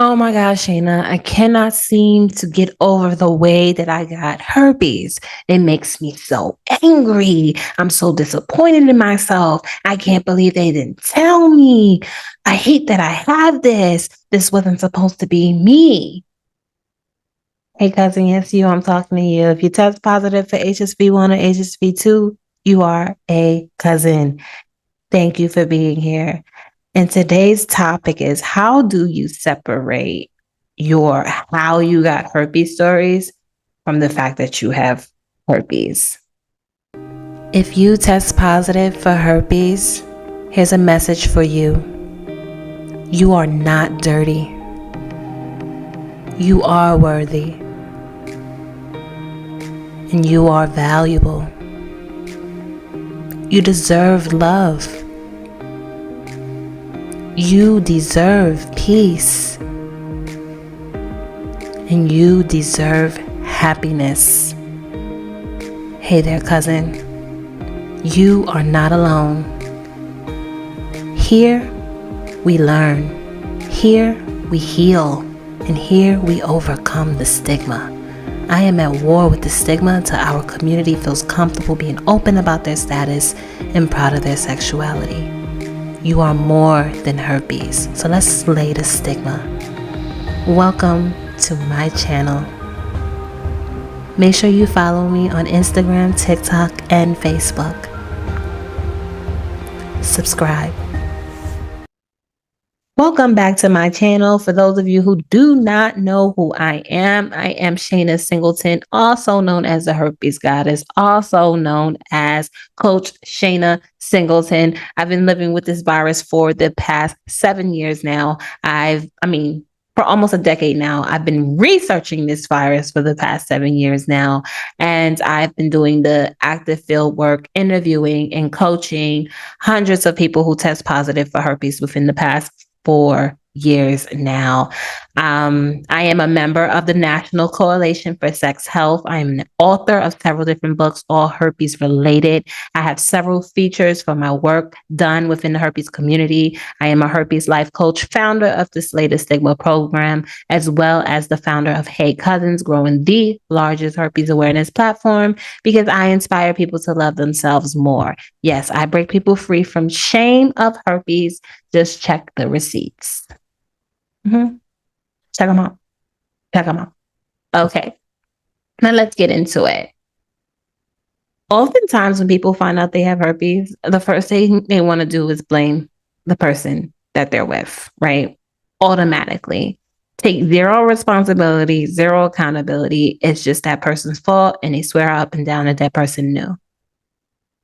Oh my gosh, Shayna, I cannot seem to get over the way that I got herpes. It makes me so angry. I'm so disappointed in myself. I can't believe they didn't tell me. I hate that I have this. This wasn't supposed to be me. Hey, cousin, yes, you. I'm talking to you. If you test positive for HSV1 or HSV2, you are a cousin. Thank you for being here. And today's topic is, how do you separate your how you got herpes stories from the fact that you have herpes? If you test positive for herpes, here's a message for you. You are not dirty. You are worthy. And you are valuable. You deserve love. You deserve peace. And you deserve happiness. Hey there, cousin. You are not alone. Here, we learn. Here, we heal. And here, we overcome the stigma. I am at war with the stigma until our community feels comfortable being open about their status and proud of their sexuality. You are more than herpes, so let's slay the stigma. Welcome to my channel. Make sure you follow me on Instagram, TikTok, and Facebook. Subscribe. Welcome back to my channel. For those of you who do not know who I am Shayna Singleton, also known as the Herpes Goddess, also known as Coach Shayna Singleton. I've been living with this virus for the past 7 years now. For almost a decade now. I've been researching this virus for the past 7 years now. And I've been doing the active field work, interviewing and coaching hundreds of people who test positive for herpes within the past 4 years now. I am a member of the National Coalition for Sex Health. I am an author of several different books, all herpes related. I have several features for my work done within the herpes community. I am a herpes life coach, founder of the Slay the Stigma program, as well as the founder of Hey Cousins, growing the largest herpes awareness platform because I inspire people to love themselves more. Yes, I break people free from shame of herpes. Just check the receipts. Check them out. Check them out. Okay. Now let's get into it. Oftentimes when people find out they have herpes, the first thing they want to do is blame the person that they're with, right? Automatically. Take zero responsibility, zero accountability. It's just that person's fault, and they swear up and down that that person knew.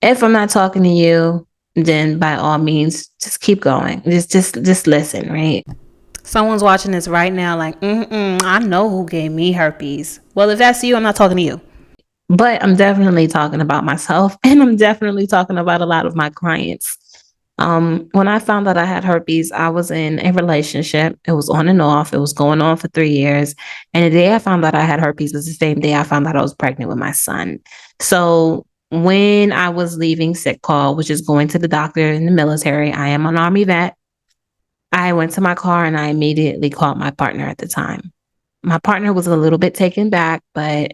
If I'm not talking to you, then by all means, just keep going. Just listen, right? Someone's watching this right now like, I know who gave me herpes. Well, if that's you, I'm not talking to you. But I'm definitely talking about myself, and I'm definitely talking about a lot of my clients. When I found out I had herpes, I was in a relationship. It was on and off. It was going on for 3 years. And the day I found out I had herpes was the same day I found out I was pregnant with my son. So when I was leaving sick call, which is going to the doctor in the military, I am an Army vet. I went to my car and I immediately called my partner at the time. My partner was a little bit taken back, but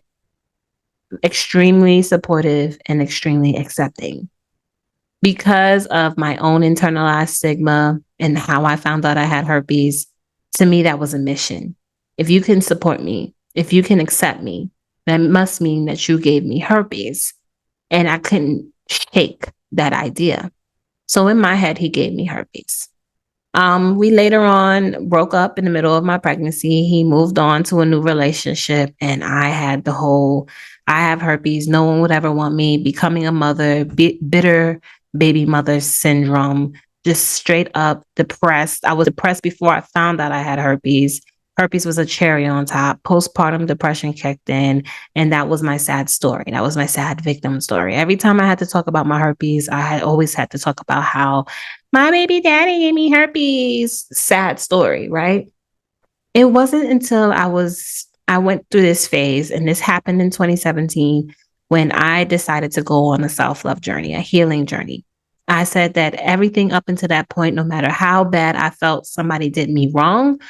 extremely supportive and extremely accepting. Because of my own internalized stigma and how I found out I had herpes, to me, that was a mission. If you can support me, if you can accept me, that must mean that you gave me herpes. And I couldn't shake that idea. So in my head, he gave me herpes. We later on broke up in the middle of my pregnancy. He moved on to a new relationship, and I had the whole, I have herpes. No one would ever want me. Becoming a mother, bitter baby mother syndrome, just straight up depressed. I was depressed before I found out I had herpes. Herpes was a cherry on top. Postpartum depression kicked in, and that was my sad story. That was my sad victim story. Every time I had to talk about my herpes, I had always had to talk about how my baby daddy gave me herpes. Sad story, right? It wasn't until I went through this phase, and this happened in 2017 when I decided to go on a self-love journey, a healing journey. I said that everything up until that point, no matter how bad I felt somebody did me wrong,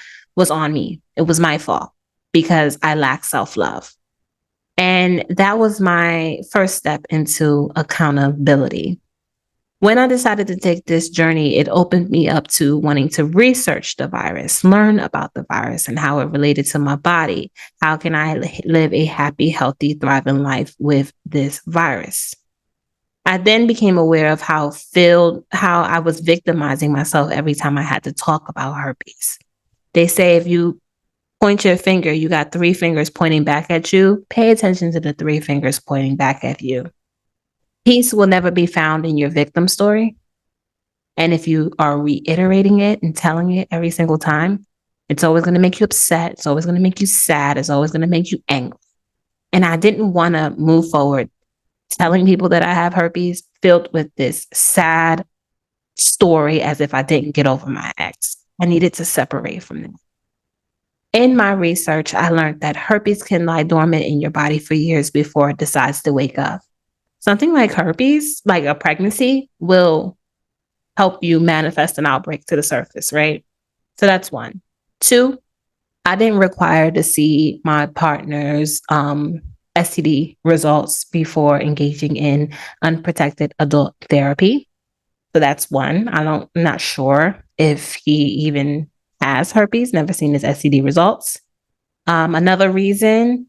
was on me. It was my fault because I lack self love. And that was my first step into accountability. When I decided to take this journey, it opened me up to wanting to research the virus, learn about the virus and how it related to my body. How can I live a happy, healthy, thriving life with this virus? I then became aware of how I was victimizing myself every time I had to talk about herpes. They say if you point your finger, you got three fingers pointing back at you. Pay attention to the three fingers pointing back at you. Peace will never be found in your victim story. And if you are reiterating it and telling it every single time, it's always going to make you upset. It's always going to make you sad. It's always going to make you angry. And I didn't want to move forward telling people that I have herpes filled with this sad story as if I didn't get over my ex. I needed to separate from them. In my research, I learned that herpes can lie dormant in your body for years before it decides to wake up. Something like herpes, like a pregnancy, will help you manifest an outbreak to the surface, right? So that's one. Two, I didn't require to see my partner's STD results before engaging in unprotected adult therapy. So that's one. I'm not sure if he even has herpes, never seen his STD results. Another reason,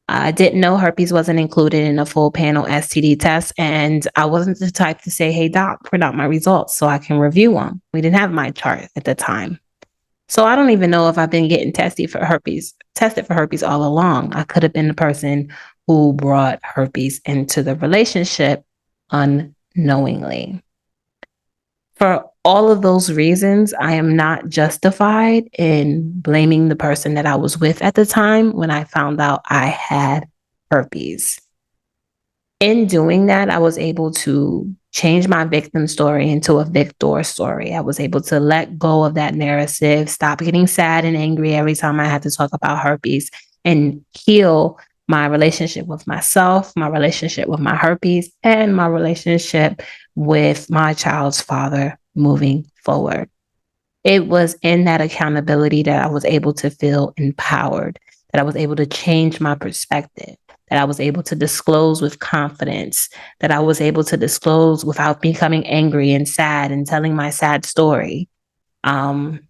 I didn't know herpes wasn't included in a full panel STD test, and I wasn't the type to say, "Hey doc, print out my results so I can review them." We didn't have my chart at the time. So I don't even know if I've been getting tested for herpes all along. I could have been the person who brought herpes into the relationship unknowingly. For all of those reasons, I am not justified in blaming the person that I was with at the time when I found out I had herpes. In doing that, I was able to change my victim story into a victor story. I was able to let go of that narrative, stop getting sad and angry every time I had to talk about herpes, and heal my relationship with myself, my relationship with my herpes, and my relationship with my child's father moving forward. It was in that accountability that I was able to feel empowered, that I was able to change my perspective, that I was able to disclose with confidence, that I was able to disclose without becoming angry and sad and telling my sad story. Um,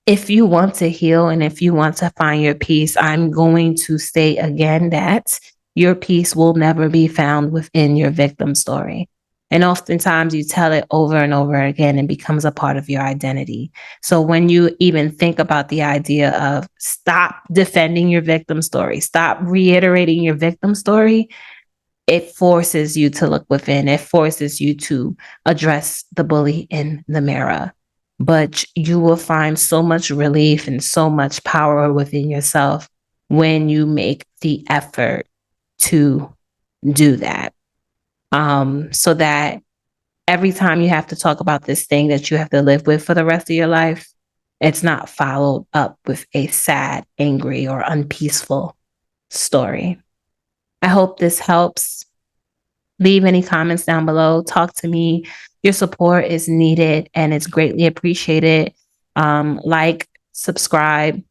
if you want to heal and if you want to find your peace, I'm going to say again that your peace will never be found within your victim story. And oftentimes you tell it over and over again and becomes a part of your identity. So when you even think about the idea of stop defending your victim story, stop reiterating your victim story, it forces you to look within. It forces you to address the bully in the mirror. But you will find so much relief and so much power within yourself when you make the effort to do that. So that every time you have to talk about this thing that you have to live with for the rest of your life, it's not followed up with a sad, angry, or unpeaceful story. I hope this helps. Leave any comments down below. Talk to me. Your support is needed and it's greatly appreciated. Like, subscribe,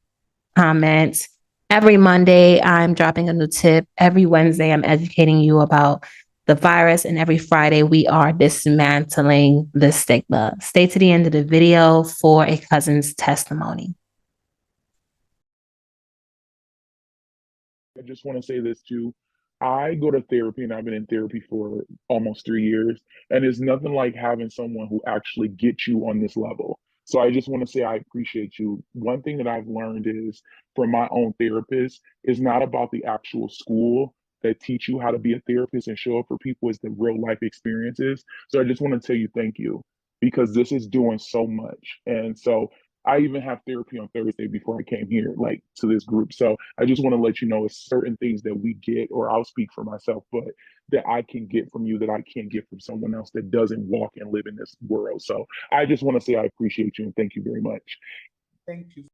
comment. Every Monday, I'm dropping a new tip. Every Wednesday, I'm educating you about the virus. And every Friday, we are dismantling the stigma. Stay to the end of the video for a cousin's testimony. I just want to say this too. I go to therapy and I've been in therapy for almost 3 years, and it's nothing like having someone who actually gets you on this level. So I just want to say I appreciate you. One thing that I've learned is from my own therapist is not about the actual school that teach you how to be a therapist and show up for people, is the real life experiences. So I just want to tell you thank you because this is doing so much. And so I even have therapy on Thursday before I came here, like to this group. So I just want to let you know it's certain things that we get, or I'll speak for myself, but that I can get from you that I can't get from someone else that doesn't walk and live in this world. So I just want to say I appreciate you and thank you very much. Thank you.